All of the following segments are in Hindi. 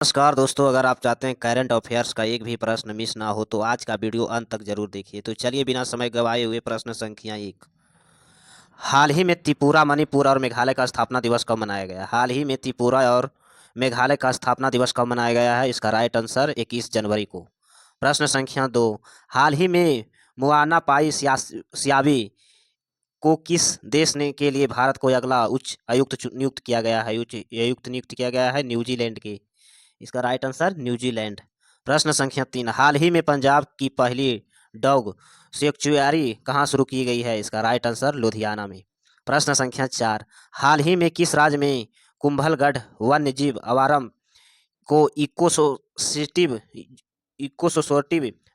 नमस्कार दोस्तों, अगर आप चाहते हैं करंट अफेयर्स का एक भी प्रश्न मिस ना हो तो आज का वीडियो अंत तक जरूर देखिए। तो चलिए बिना समय गवाए हुए प्रश्न संख्या एक। हाल ही में त्रिपुरा, मणिपुर और मेघालय का स्थापना दिवस कब मनाया गया? हाल ही में त्रिपुरा और मेघालय का स्थापना दिवस कब मनाया गया है? इसका राइट आंसर 21 जनवरी को। प्रश्न संख्या दो। हाल ही में मुआना पाई सियावी को किस देश ने के लिए भारत को अगला उच्च आयुक्त नियुक्त किया गया है? उच्च आयुक्त नियुक्त किया गया है न्यूजीलैंड के। इसका राइट आंसर न्यूजीलैंड। प्रश्न संख्या तीन। हाल ही में पंजाब की पहली डॉग सेंक्चुअरी कहाँ शुरू की गई है? इसका राइट आंसर लुधियाना में। प्रश्न संख्या चार। हाल ही में किस राज्य में कुंभलगढ़ वन्य जीव अभयारण्य को इकोसोसिटिव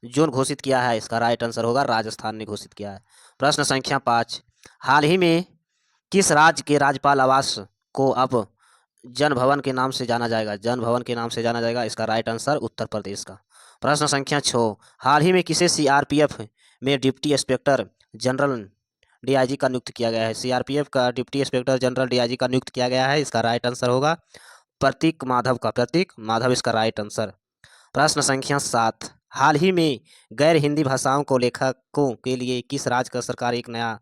जोन घोषित किया है? इसका राइट आंसर होगा राजस्थान ने घोषित किया है। प्रश्न संख्या पाँच। हाल ही में किस राज्य के राज्यपाल आवास को अब जन भवन के नाम से जाना जाएगा? जन भवन के नाम से जाना जाएगा। इसका राइट आंसर उत्तर प्रदेश का। प्रश्न संख्या 6। हाल ही में किसे सीआरपीएफ में डिप्टी इंस्पेक्टर जनरल डीआईजी का नियुक्त किया गया है? सीआरपीएफ का डिप्टी इंस्पेक्टर जनरल डीआईजी का नियुक्त किया गया है। इसका राइट आंसर होगा प्रतीक माधव का। प्रतीक माधव इसका राइट आंसर। प्रश्न संख्या 7। हाल ही में गैर हिंदी भाषाओं को लेखकों के लिए किस राज्य का सरकार एक नया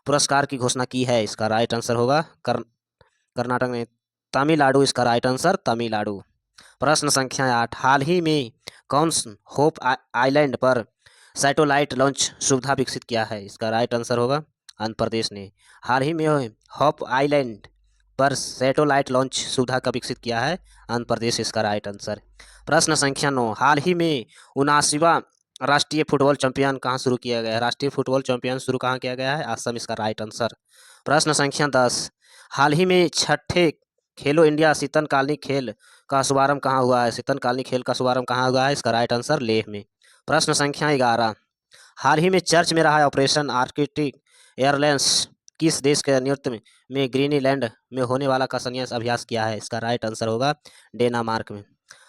पुरस्कार की घोषणा की है? इसका राइट आंसर होगा कर्नाटक ने तमिलनाडु। इसका राइट आंसर तमिलनाडु। प्रश्न संख्या 8। हाल ही में कौन होप आइलैंड पर सैटेलाइट लॉन्च सुविधा विकसित किया है? इसका राइट आंसर होगा आंध्र प्रदेश ने। हाल ही में होप आइलैंड पर सैटेलाइट लॉन्च सुविधा का विकसित किया है आंध्र प्रदेश। इसका राइट आंसर। प्रश्न संख्या 9। हाल ही में 79वां राष्ट्रीय फुटबॉल चैंपियन कहाँ शुरू किया गया है? राष्ट्रीय फुटबॉल चैंपियन शुरू कहाँ किया गया है? असम। इसका राइट आंसर। प्रश्न संख्या 10। हाल ही में छठे खेलो इंडिया शीतकालीन खेल का शुभारंभ कहाँ हुआ है? शीतकालीन खेल का शुभारंभ कहाँ हुआ है? इसका राइट आंसर लेह में। प्रश्न संख्या 11। हाल ही में चर्च में रहा ऑपरेशन आर्कटिक एयरलाइंस किस देश के नेतृत्व में ग्रीनलैंड में होने वाला का संन्यास अभ्यास किया है? इसका राइट आंसर होगा डेनमार्क में।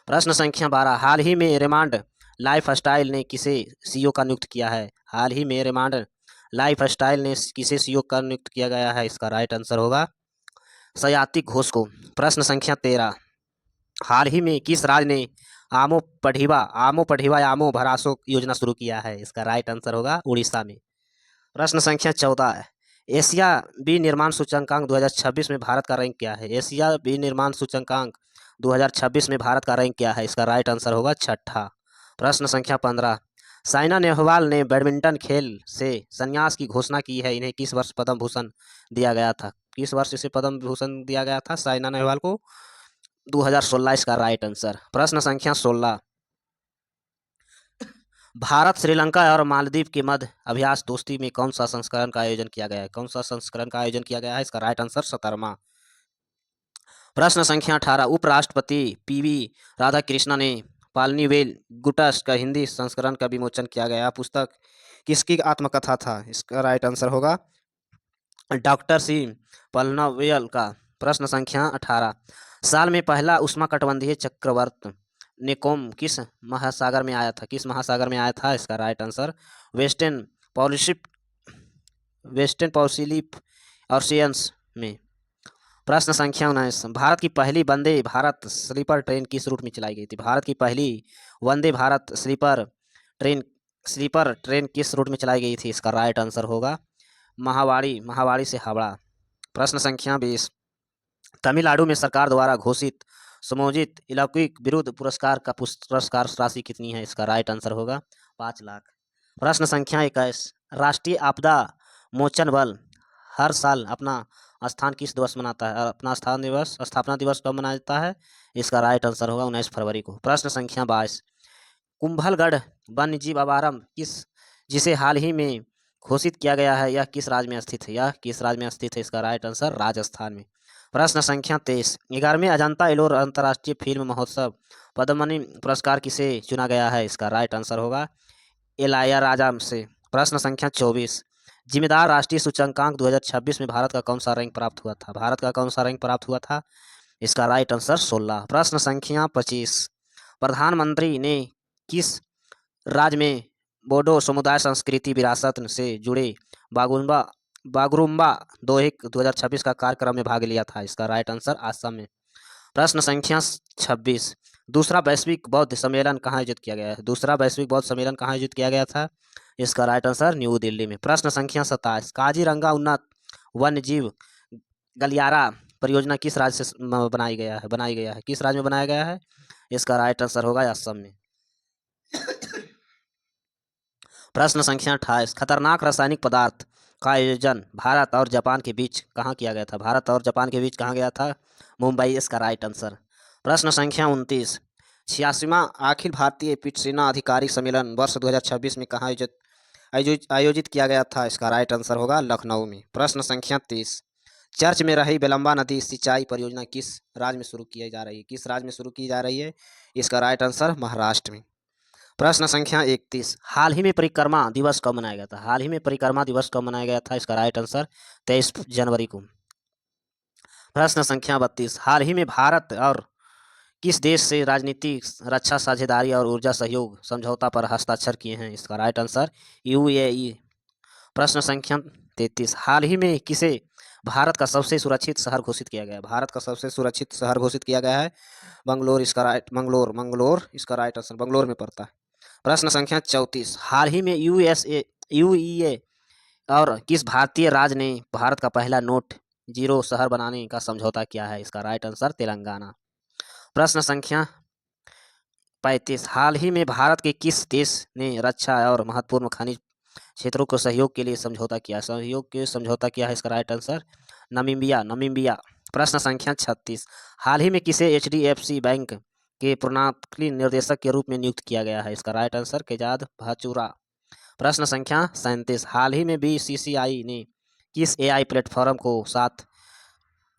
प्रश्न संख्या 12। हाल ही में रेमांड लाइफ स्टाइल ने किसे सीईओ का नियुक्त किया है? हाल ही में रेमांड लाइफ स्टाइल ने किसे सीईओ का नियुक्त किया गया है? इसका राइट आंसर होगा सयाती घोष को। प्रश्न संख्या 13। हाल ही में किस राज्य ने आमो पढ़िवा या आमो भरासो योजना शुरू किया है? इसका राइट आंसर होगा उड़ीसा में। प्रश्न संख्या 14। एशिया विनिर्माण सूचकांक 2026 में भारत का रैंक क्या है? एशिया विनिर्माण सूचकांक 2026 में भारत का रैंक क्या है? इसका राइट आंसर होगा छठा। प्रश्न संख्या 15। साइना नेहवाल ने बैडमिंटन खेल से संन्यास की घोषणा की है। इन्हें किस वर्ष पद्म भूषण दिया गया था? किस वर्ष इसे पद्म भूषण दिया गया था साइना नेहवाल को? 2016। इसका राइट आंसर। प्रश्न संख्या 16। भारत, श्रीलंका और मालदीव के मध्य अभ्यास दोस्ती में कौन सा संस्करण का आयोजन किया गया है? कौन सा संस्करण का आयोजन किया गया है? इसका राइट आंसर 17वां। प्रश्न संख्या 18। उपराष्ट्रपति पीवी राधाकृष्णन ने पालनीवेल गुटस का हिंदी संस्करण का विमोचन किया गया। पुस्तक किसकी आत्मकथा था? इसका राइट आंसर होगा डॉक्टर सी पलनावेल का। प्रश्न संख्या 18। साल में पहला उष्णकटिबंधीय चक्रवात निकोम किस महासागर में आया था? किस महासागर में आया था? इसका राइट आंसर वेस्टर्न पॉलिसिप वेस्टर्न पॉसिलिप ऑशियंस में। प्रश्न संख्या 19। भारत की पहली वंदे भारत स्लीपर ट्रेन किस रूट में चलाई गई थी? भारत की पहली वंदे भारत स्लीपर ट्रेन किस रूट में चलाई गई थी? इसका राइट आंसर होगा महावाड़ी से हावड़ा। प्रश्न संख्या 20। तमिलनाडु में सरकार द्वारा घोषित समोजित अलौकिक विरुद्ध पुरस्कार का पुरस्कार राशि कितनी है? इसका राइट आंसर होगा 5 लाख। प्रश्न संख्या 21। राष्ट्रीय आपदा मोचन बल हर साल अपना स्थान किस दिवस मनाता है? अपना स्थापना दिवस कब मनाया जाता है? इसका राइट आंसर होगा 19 फरवरी को। प्रश्न संख्या 22। कुंभलगढ़ वन्य जीव अभयारण्य जिसे हाल ही में घोषित किया गया है, यह किस राज्य में स्थित है? यह किस राज्य में स्थित है? इसका राइट आंसर राजस्थान में। प्रश्न संख्या 23। 11वें अजंता एलोर अंतर्राष्ट्रीय फिल्म महोत्सव पद्ममणि पुरस्कार किसे चुना गया है? इसका राइट आंसर होगा इलैयाराजा से। प्रश्न संख्या 24। जिम्मेदार राष्ट्रीय सूचकांक 2026 में भारत का कौन सा रैंक प्राप्त हुआ था? भारत का कौन सा रैंक प्राप्त हुआ था? इसका राइट आंसर 16। प्रश्न संख्या 25। प्रधानमंत्री ने किस राज्य में बोडो समुदाय संस्कृति विरासत से जुड़े बागुरुम्बा बागुरुम्बा दोहिक 2026 का कार्यक्रम में भाग लिया था? इसका राइट आंसर असम में। प्रश्न संख्या 26। दूसरा वैश्विक बौद्ध सम्मेलन कहाँ आयोजित किया गया है? दूसरा वैश्विक बौद्ध सम्मेलन कहाँ आयोजित किया गया था? इसका राइट आंसर न्यू दिल्ली में। प्रश्न संख्या 27, काजीरंगा उन्नत वन्य जीव गलियारा परियोजना किस राज्य से बनाई गया है? किस राज्य में बनाया गया है? इसका राइट आंसर होगा असम में। प्रश्न संख्या 28, खतरनाक रासायनिक पदार्थ का आयोजन भारत और जापान के बीच कहाँ किया गया था? भारत और जापान के बीच कहाँ गया था? मुंबई, इसका राइट आंसर। प्रश्न संख्या 29, 86वां अखिल भारतीय पीठसेना अधिकारी सम्मेलन वर्ष 2026 में कहाँ आयोजित किया गया था? इसका राइट आंसर होगा लखनऊ में। प्रश्न संख्या 30, चर्च में रही बेलंबा नदी सिंचाई परियोजना किस राज्य में शुरू की जा रही है? किस राज्य में शुरू की जा रही है? इसका राइट आंसर महाराष्ट्र में। प्रश्न संख्या 31, हाल ही में परिक्रमा दिवस कब मनाया गया था? हाल ही में परिक्रमा दिवस कब मनाया गया था? इसका राइट आंसर 23 जनवरी को। प्रश्न संख्या 32, हाल ही में भारत और किस देश से राजनीतिक, रक्षा साझेदारी और ऊर्जा सहयोग समझौता पर हस्ताक्षर किए हैं? इसका राइट आंसर UAE। प्रश्न संख्या 33, हाल ही में किसे भारत का सबसे सुरक्षित शहर घोषित किया गया है? भारत का सबसे सुरक्षित शहर घोषित किया गया है मंगलोर, इसका राइट मंगलोर इसका राइट आंसर बंगलोर में पड़ता है। प्रश्न संख्या 34, हाल ही में UEA और किस भारतीय राज्य ने भारत का पहला नोट जीरो शहर बनाने का समझौता किया है? इसका राइट आंसर तेलंगाना। प्रश्न संख्या 35, हाल ही में भारत के किस देश ने रक्षा और महत्वपूर्ण खनिज क्षेत्रों को सहयोग के लिए समझौता किया है? इसका राइट आंसर नमीबिया। प्रश्न संख्या 36, हाल ही में किसे HDFC बैंक के पूर्णकालीन निर्देशक के रूप में नियुक्त किया गया है? इसका राइट आंसर केजाद भाचुरा। प्रश्न संख्या 37, हाल ही में BCCI ने किस AI प्लेटफॉर्म को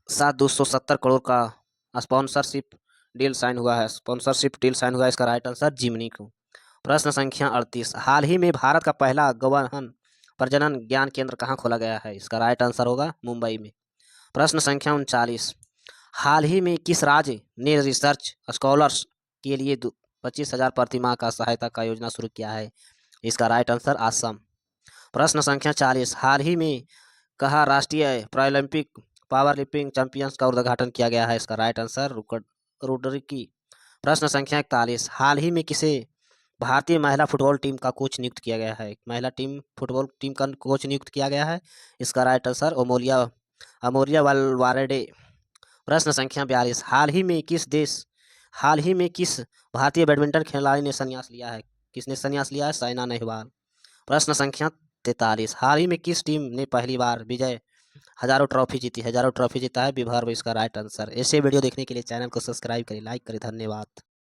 270 करोड़ का स्पॉन्सरशिप डील साइन हुआ है? इसका राइट आंसर जिमनी को। प्रश्न संख्या 38, हाल ही में भारत का पहला गवाहन प्रजनन ज्ञान केंद्र कहाँ खोला गया है? इसका राइट आंसर होगा मुंबई में। प्रश्न संख्या 39, हाल ही में किस राज्य ने रिसर्च स्कॉलर्स के लिए 25,000 प्रति माह का सहायता का योजना शुरू किया है? इसका राइट आंसर असम। प्रश्न संख्या 40, हाल ही में कहा राष्ट्रीय पैरालंपिक पावरलिफ्टिंग चैंपियंस का उद्घाटन किया गया है? इसका राइट आंसर रुड़की। प्रश्न संख्या 41, हाल ही में किसे भारतीय महिला फुटबॉल टीम का कोच नियुक्त किया गया है? फुटबॉल टीम का कोच नियुक्त किया गया है? इसका राइट आंसर अमोरिया वालवारेडे। प्रश्न संख्या 42, हाल ही में किस भारतीय बैडमिंटन खिलाड़ी ने संन्यास लिया है? किसने संन्यास लिया है? साइना नेहवाल। प्रश्न संख्या 43, हाल ही में किस टीम ने पहली बार हजारों ट्रॉफी जीता है? विभर्व इसका राइट आंसर। ऐसे वीडियो देखने के लिए चैनल को सब्सक्राइब करें, लाइक करें। धन्यवाद।